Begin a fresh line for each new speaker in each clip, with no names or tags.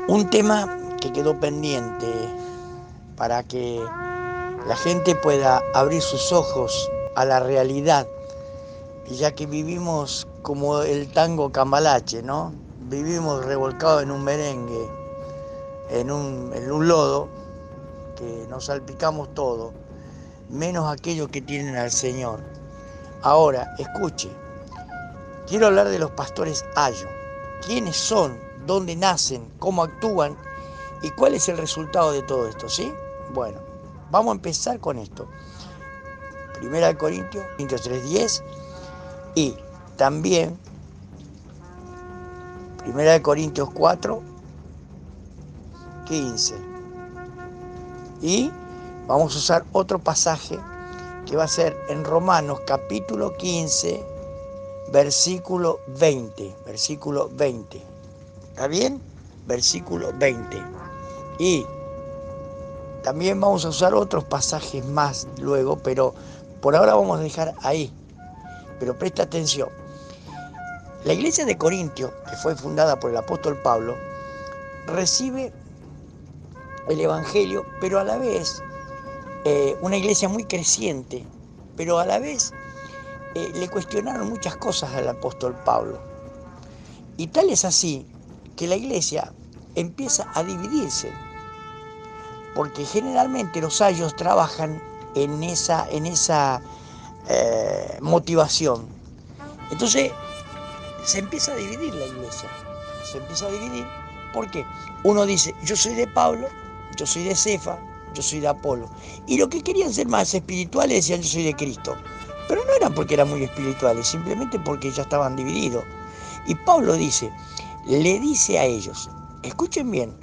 Un tema que quedó pendiente para que la gente pueda abrir sus ojos a la realidad, y ya que vivimos como el tango cambalache, ¿no? Vivimos revolcados en un merengue, en un lodo, que nos salpicamos todo, menos aquellos que tienen al Señor. Ahora, escuche, quiero hablar de los pastores Ayo. ¿Quiénes son? ¿Dónde nacen? ¿Cómo actúan? ¿Y cuál es el resultado de todo esto? ¿Sí? Bueno, vamos a empezar con esto. Primera de Corintios 3:10 y también Primera de Corintios 4:15. Y vamos a usar otro pasaje que va a ser en Romanos capítulo 15, versículo 20. Versículo 20. ¿Está bien? Versículo 20. Y también vamos a usar otros pasajes más luego, pero por ahora vamos a dejar ahí. Pero presta atención. La iglesia de Corintio, que fue fundada por el apóstol Pablo, recibe el Evangelio, pero a la vez una iglesia muy creciente, pero a la vez le cuestionaron muchas cosas al apóstol Pablo. Y tal es así que la iglesia empieza a dividirse, porque generalmente los ayos trabajan en esa motivación. Entonces se empieza a dividir la iglesia, se empieza a dividir porque uno dice, yo soy de Pablo, yo soy de Cefa, yo soy de Apolo. Y los que querían ser más espirituales decían, yo soy de Cristo. Pero no eran porque eran muy espirituales, simplemente porque ya estaban divididos. Y Pablo le dice a ellos, escuchen bien,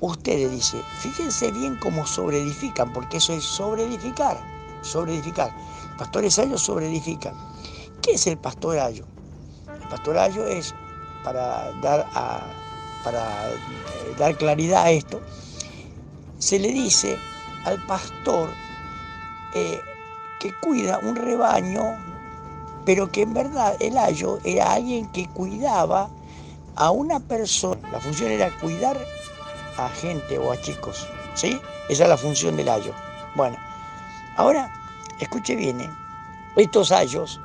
ustedes, dice, fíjense bien cómo sobreedifican, porque eso es sobreedificar, sobreedificar. Pastores ayos sobreedifican. ¿Qué es el pastor ayo? El pastor ayo es, para dar claridad a esto, se le dice al pastor que cuida un rebaño, pero que en verdad el ayo era alguien que cuidaba a una persona. La función era cuidar a gente o a chicos, ¿sí? Esa es la función del ayo. Bueno, ahora, escuche bien, estos ayos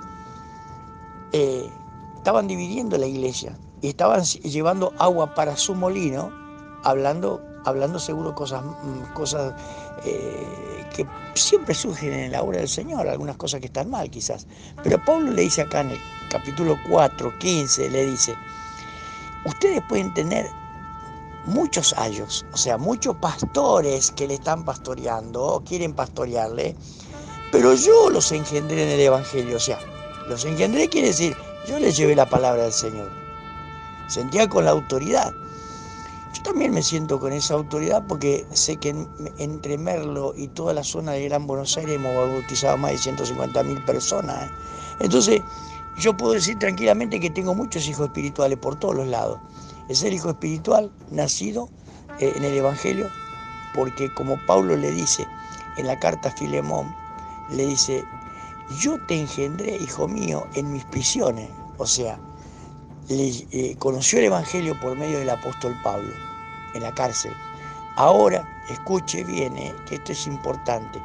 estaban dividiendo la iglesia y estaban llevando agua para su molino, hablando seguro cosas que siempre surgen en la obra del Señor, algunas cosas que están mal quizás. Pero Pablo le dice acá en el capítulo 4:15, le dice, ustedes pueden tener muchos ayos, o sea, muchos pastores que le están pastoreando o quieren pastorearle, pero yo los engendré en el Evangelio, o sea, los engendré quiere decir, yo les llevé la palabra del Señor, sentía con la autoridad. Yo también me siento con esa autoridad porque sé que entre Merlo y toda la zona de Gran Buenos Aires hemos bautizado a más de 150.000 personas. Entonces, yo puedo decir tranquilamente que tengo muchos hijos espirituales por todos los lados. Es el hijo espiritual nacido en el Evangelio, porque como Pablo le dice en la carta a Filemón, le dice, yo te engendré, hijo mío, en mis prisiones. O sea, conoció el Evangelio por medio del apóstol Pablo, en la cárcel. Ahora, escuche bien, que esto es importante.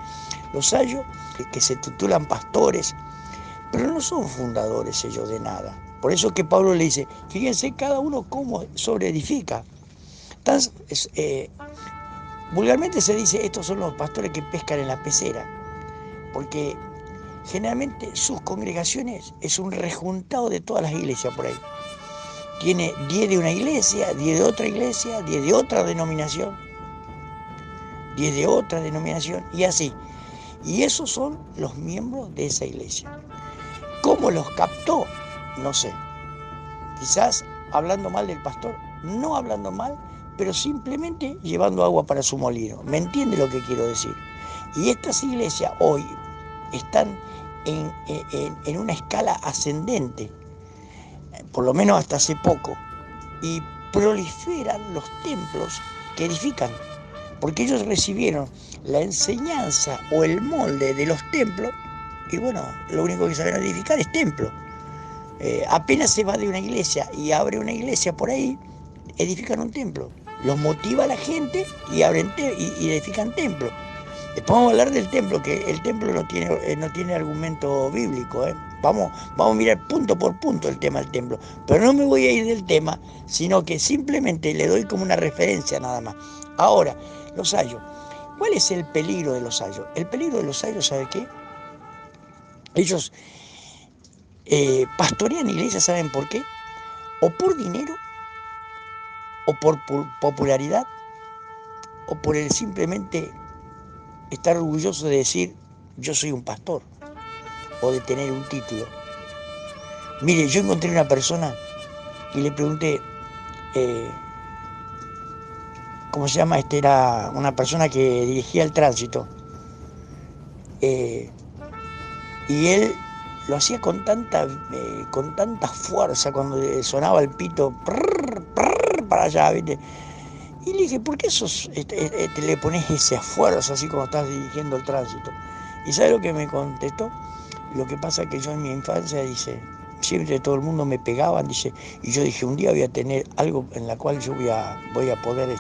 Los ayos que se titulan pastores, pero no son fundadores ellos de nada. Por eso que Pablo le dice, fíjense cada uno cómo sobreedifica. Vulgarmente se dice, estos son los pastores que pescan en la pecera, porque generalmente sus congregaciones es un rejuntado de todas las iglesias por ahí. Tiene 10 de una iglesia, 10 de otra iglesia, 10 de otra denominación, 10 de otra denominación, y así. Y esos son los miembros de esa iglesia. ¿Cómo los captó? No sé. Quizás hablando mal del pastor, no hablando mal, pero simplemente llevando agua para su molino. ¿Me entiende lo que quiero decir? Y estas iglesias hoy están en una escala ascendente, por lo menos hasta hace poco, y proliferan los templos que edifican, porque ellos recibieron la enseñanza o el molde de los templos, y bueno, lo único que saben edificar es templo. Apenas se va de una iglesia y abre una iglesia por ahí, edifican un templo. los motiva a la gente y abren y edifican templos. Después vamos a hablar del templo, que el templo no tiene argumento bíblico. Vamos a mirar punto por punto el tema del templo. Pero no me voy a ir del tema, sino que simplemente le doy como una referencia nada más. Ahora, los ayos. ¿Cuál es el peligro de los ayos? El peligro de los ayos, ¿sabe qué? Ellos pastorean iglesias, ¿saben por qué? O por dinero, o por popularidad, o por el simplemente estar orgulloso de decir yo soy un pastor, o de tener un título. Mire, yo encontré una persona y le pregunté, ¿cómo se llama? Era una persona que dirigía el tránsito, y él lo hacía con tanta fuerza cuando sonaba el pito para allá, ¿viste? Y le dije, ¿por qué te le pones ese esfuerzo así como estás dirigiendo el tránsito? ¿Y sabe lo que me contestó? Lo que pasa es que yo en mi infancia, dice, siempre todo el mundo me pegaban, dice, y yo dije, un día voy a tener algo en la cual yo voy a poder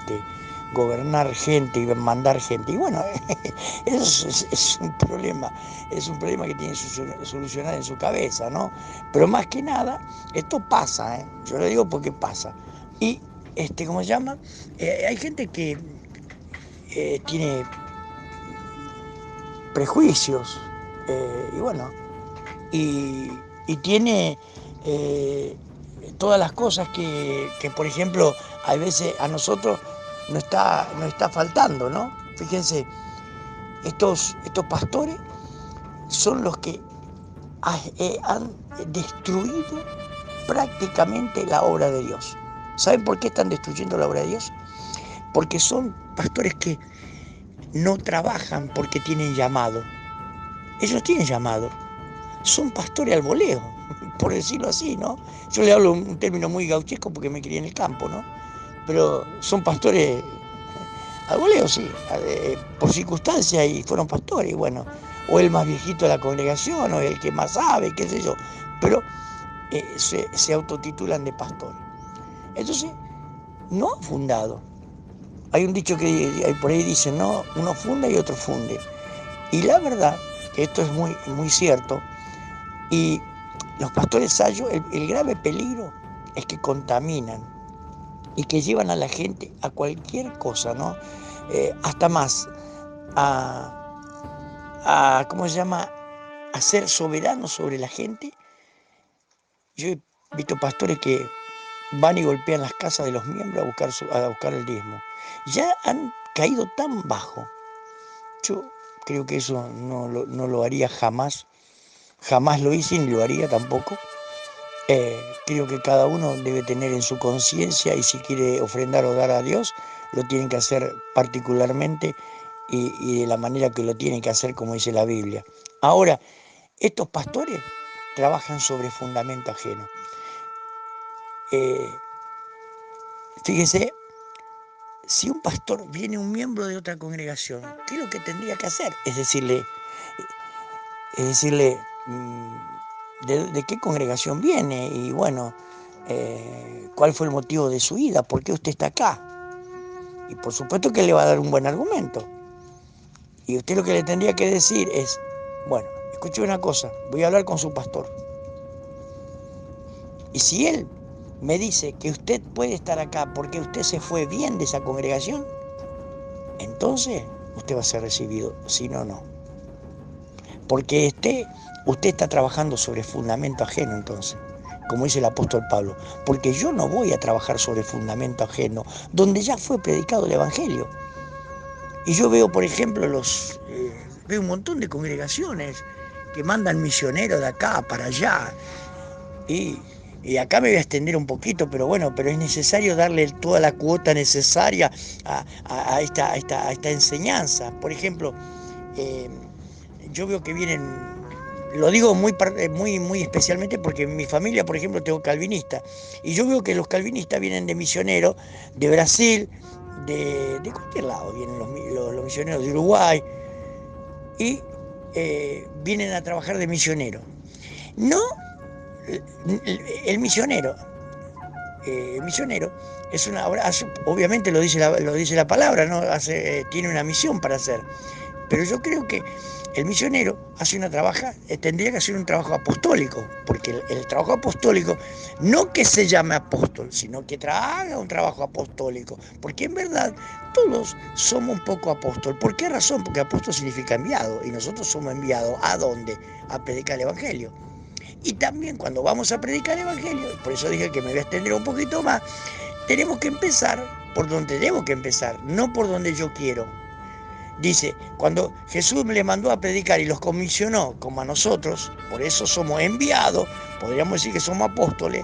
gobernar gente y mandar gente. Y bueno, eso es un problema que tiene que solucionar en su cabeza, ¿no? Pero más que nada, esto pasa, yo lo digo porque pasa. Y, ¿cómo se llama? Hay gente que tiene prejuicios, y bueno, y tiene todas las cosas que, por ejemplo, a veces a nosotros no está faltando, ¿no? Fíjense, estos pastores son los que han destruido prácticamente la obra de Dios. ¿Saben por qué están destruyendo la obra de Dios? Porque son pastores que no trabajan porque tienen llamado. Ellos tienen llamado. Son pastores al voleo, por decirlo así, ¿no? Yo le hablo un término muy gauchesco porque me crié en el campo, ¿no? Pero son pastores al voleo, sí, por circunstancias, y fueron pastores, bueno, o el más viejito de la congregación, o el que más sabe, qué sé yo, pero se autotitulan de pastores. Entonces, no han fundado. Hay un dicho que por ahí dice, no, uno funda y otro funde. Y la verdad, que esto es muy, muy cierto, y los pastores sayos, el grave peligro es que contaminan y que llevan a la gente a cualquier cosa, ¿no? Hasta más, ¿cómo se llama? A ser soberanos sobre la gente. Yo he visto pastores que van y golpean las casas de los miembros a buscar el diezmo. Ya han caído tan bajo. Yo creo que eso no lo haría jamás. Jamás lo hice ni lo haría tampoco. Creo que cada uno debe tener en su conciencia, y si quiere ofrendar o dar a Dios, lo tienen que hacer particularmente y de la manera que lo tienen que hacer, como dice la Biblia. Ahora, estos pastores trabajan sobre fundamento ajeno. Fíjese, si un pastor viene un miembro de otra congregación, ¿qué es lo que tendría que hacer? Es decirle, de qué congregación viene y bueno, cuál fue el motivo de su ida, por qué usted está acá. Y por supuesto que le va a dar un buen argumento. Y usted lo que le tendría que decir es, bueno, escuche una cosa, voy a hablar con su pastor. Y si él me dice que usted puede estar acá porque usted se fue bien de esa congregación, entonces usted va a ser recibido, si no, no. Porque usted está trabajando sobre fundamento ajeno entonces, como dice el apóstol Pablo, porque yo no voy a trabajar sobre fundamento ajeno, donde ya fue predicado el Evangelio. Y yo veo, por ejemplo, veo un montón de congregaciones que mandan misioneros de acá para allá. Y acá me voy a extender un poquito, pero bueno, pero es necesario darle toda la cuota necesaria a esta enseñanza. Por ejemplo, yo veo que vienen, lo digo muy especialmente porque en mi familia, por ejemplo, tengo calvinistas, y yo veo que los calvinistas vienen de misioneros de Brasil, de cualquier lado, vienen los misioneros de Uruguay, y vienen a trabajar de misionero. No, el misionero misionero es una obra, obviamente lo dice la palabra, ¿no? Tiene una misión para hacer. Pero yo creo que el misionero tendría que hacer un trabajo apostólico, porque el trabajo apostólico, no que se llame apóstol, sino que haga un trabajo apostólico, porque en verdad todos somos un poco apóstol. ¿Por qué razón? Porque apóstol significa enviado, y nosotros somos enviados ¿a dónde? A predicar el evangelio. Y también cuando vamos a predicar el evangelio, por eso dije que me voy a extender un poquito más, tenemos que empezar por donde debo que empezar, no por donde yo quiero. Dice, cuando Jesús le mandó a predicar y los comisionó como a nosotros, por eso somos enviados, podríamos decir que somos apóstoles,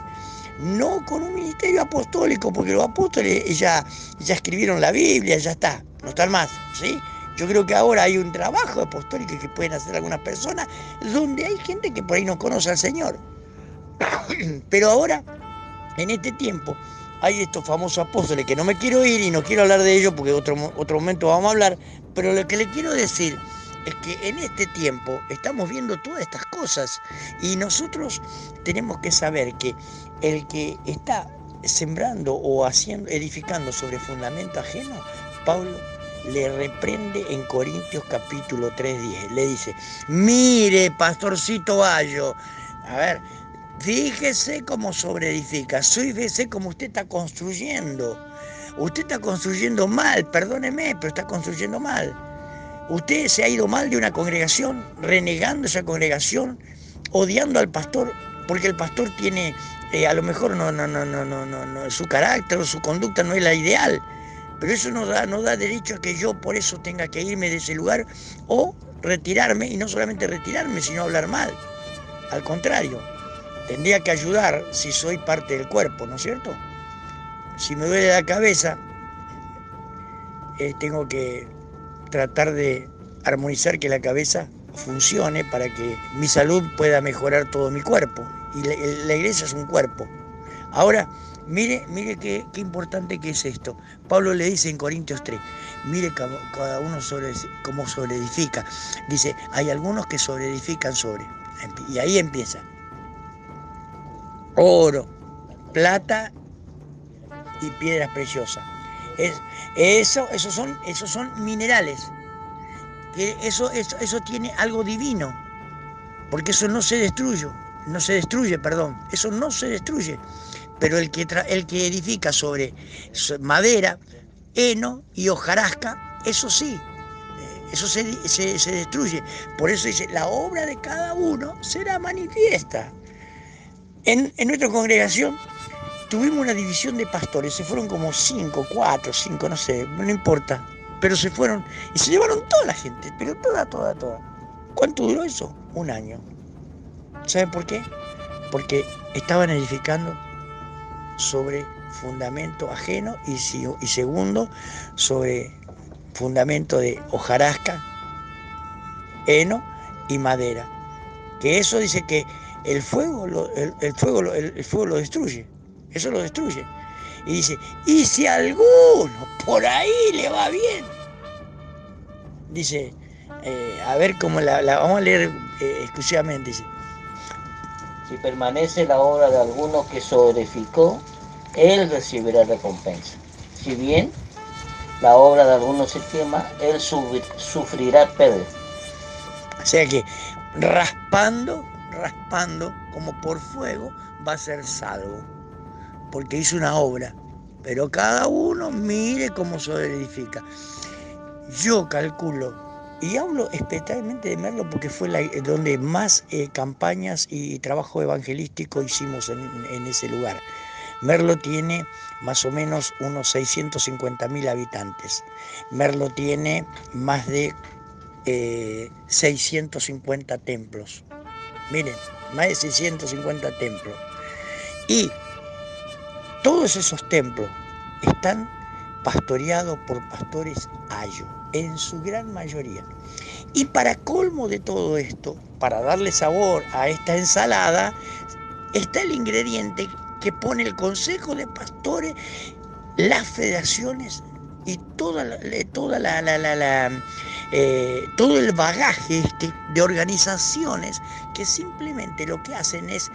no con un ministerio apostólico, porque los apóstoles ya escribieron la Biblia, ya está, no están más, ¿sí? Yo creo que ahora hay un trabajo apostólico que pueden hacer algunas personas, donde hay gente que por ahí no conoce al Señor. Pero ahora, en este tiempo, hay estos famosos apóstoles que no me quiero ir y no quiero hablar de ellos porque otro momento vamos a hablar, pero lo que le quiero decir es que en este tiempo estamos viendo todas estas cosas y nosotros tenemos que saber que el que está sembrando o edificando sobre fundamento ajeno, Pablo le reprende en Corintios capítulo 3:10. Le dice, mire, pastorcito Bayo, a ver, fíjese cómo sobreedifica, fíjese cómo usted está construyendo. Usted está construyendo mal, perdóneme, pero está construyendo mal. Usted se ha ido mal de una congregación, renegando esa congregación, odiando al pastor, porque el pastor tiene, a lo mejor no, su carácter o su conducta no es la ideal, pero eso no da derecho a que yo por eso tenga que irme de ese lugar o retirarme, y no solamente retirarme, sino hablar mal. Al contrario, tendría que ayudar si soy parte del cuerpo, ¿no es cierto? Si me duele la cabeza, tengo que tratar de armonizar que la cabeza funcione para que mi salud pueda mejorar todo mi cuerpo. Y la iglesia es un cuerpo. Ahora, mire qué importante que es esto. Pablo le dice en Corintios 3, mire cada uno cómo sobreedifica. Dice, hay algunos que sobreedifican sobre. Y ahí empieza. Oro, plata y piedras preciosas. Esos son minerales. Que eso tiene algo divino, porque eso no se destruye, eso no se destruye. Pero el que edifica sobre madera, heno y hojarasca, eso sí, eso se destruye. Por eso dice, la obra de cada uno será manifiesta. En nuestra congregación tuvimos una división de pastores, se fueron como 4, 5, no sé, no importa, pero se fueron y se llevaron toda la gente, pero toda. ¿Cuánto duró eso? 1 año. ¿Saben por qué? Porque estaban edificando sobre fundamento ajeno y segundo, sobre fundamento de hojarasca, heno y madera. Que eso dice que el fuego lo destruye. Eso lo destruye. Y dice, y si a alguno por ahí le va bien, dice, a ver cómo la vamos a leer exclusivamente, dice.
Si permanece la obra de alguno que sobreedificó, él recibirá recompensa. Si bien la obra de alguno se quema, él sufrirá pérdida.
O sea que raspando como por fuego va a ser salvo, porque hizo una obra. Pero cada uno mire cómo sobreedifica. Yo calculo, y hablo especialmente de Merlo porque fue donde más campañas y trabajo evangelístico hicimos en ese lugar. Merlo tiene más o menos unos 650.000 habitantes. Merlo tiene más de 650 templos. Miren, más de 650 templos. Y todos esos templos están pastoreados por pastores ayo, en su gran mayoría. Y para colmo de todo esto, para darle sabor a esta ensalada, está el ingrediente que pone el Consejo de Pastores, las federaciones y todo el bagaje de organizaciones que simplemente lo que hacen es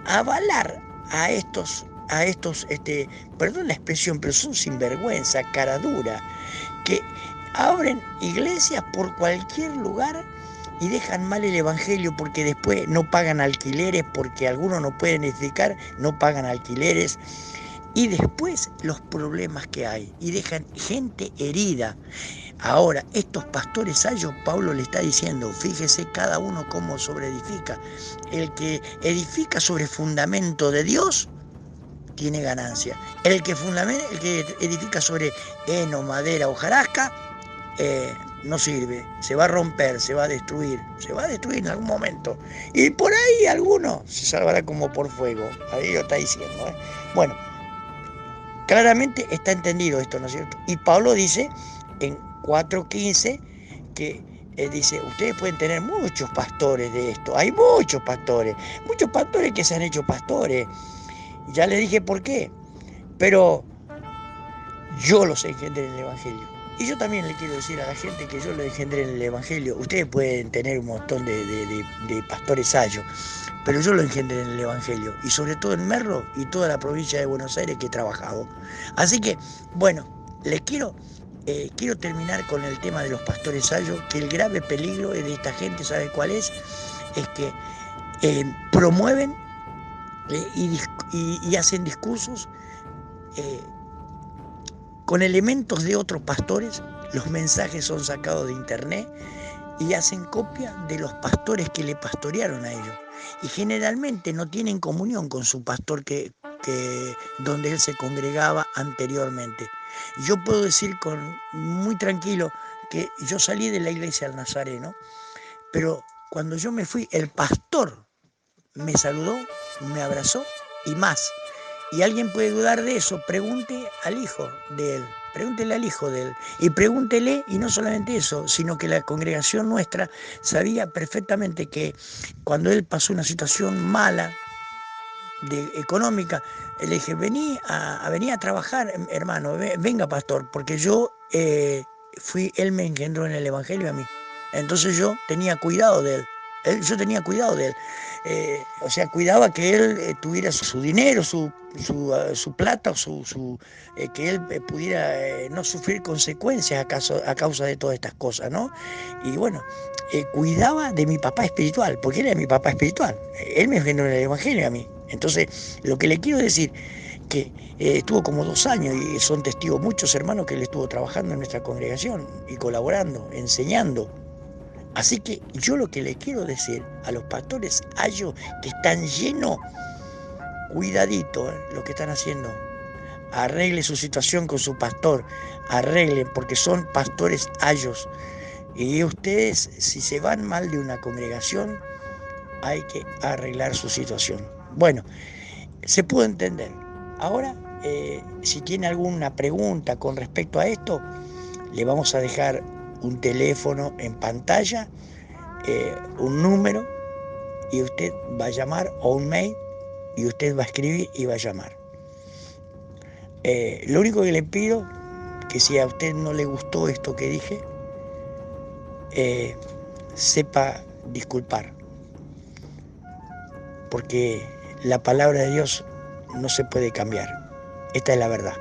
avalar a estos a estos, perdón la expresión, pero son sinvergüenza, cara dura, que abren iglesias por cualquier lugar y dejan mal el evangelio porque después no pagan alquileres, porque algunos no pueden edificar, no pagan alquileres, y después los problemas que hay, y dejan gente herida. Ahora, estos pastores sayos, Pablo le está diciendo, fíjese cada uno cómo sobreedifica. El que edifica sobre fundamento de Dios tiene ganancia. El que edifica sobre heno, madera o jarasca, no sirve, se va a romper, se va a destruir en algún momento. Y por ahí alguno se salvará como por fuego. Ahí lo está diciendo. Bueno, claramente está entendido esto, ¿no es cierto? Y Pablo dice en 4:15 que dice, ustedes pueden tener muchos pastores de esto. Hay muchos pastores que se han hecho pastores. Ya les dije por qué. Pero yo los engendré en el Evangelio. Y yo también le quiero decir a la gente que yo los engendré en el Evangelio. Ustedes pueden tener un montón de pastores sayos, pero yo lo engendré en el Evangelio. Y sobre todo en Merlo y toda la provincia de Buenos Aires que he trabajado. Así que, bueno, les quiero terminar con el tema de los pastores sayos, que el grave peligro de esta gente, ¿sabe cuál es? Es que promueven y hacen discursos con elementos de otros pastores. Los mensajes son sacados de internet y hacen copia de los pastores que le pastorearon a ellos. Y generalmente no tienen comunión con su pastor donde él se congregaba anteriormente. Yo puedo decir muy tranquilo que yo salí de la iglesia del Nazareno, pero cuando yo me fui, el pastor me saludó, me abrazó y más. Y alguien puede dudar de eso, pregúntele al hijo de él. Y pregúntele, y no solamente eso, sino que la congregación nuestra sabía perfectamente que cuando él pasó una situación mala, económica, le dije, vení a trabajar, hermano, venga pastor, porque yo él me engendró en el Evangelio a mí. Entonces yo tenía cuidado de él. Yo tenía cuidado de él. O sea, cuidaba que él tuviera su dinero, su plata, que él pudiera no sufrir consecuencias a causa de todas estas cosas, ¿no? Y bueno, cuidaba de mi papá espiritual, porque él era mi papá espiritual. Él me engendró en el Evangelio a mí. Entonces, lo que le quiero decir, que estuvo como 2 años y son testigos muchos hermanos que él estuvo trabajando en nuestra congregación y colaborando, enseñando. Así que yo lo que le quiero decir a los pastores ayos que están llenos, cuidadito lo que están haciendo. Arregle su situación con su pastor, arreglen, porque son pastores ayos. Y ustedes, si se van mal de una congregación, hay que arreglar su situación. Bueno, se pudo entender. Ahora, si tiene alguna pregunta con respecto a esto, le vamos a dejar un teléfono en pantalla, un número, y usted va a llamar, o un mail, y usted va a escribir y va a llamar. Lo único que le pido, que si a usted no le gustó esto que dije, sepa disculpar, porque la palabra de Dios no se puede cambiar. Esta es la verdad.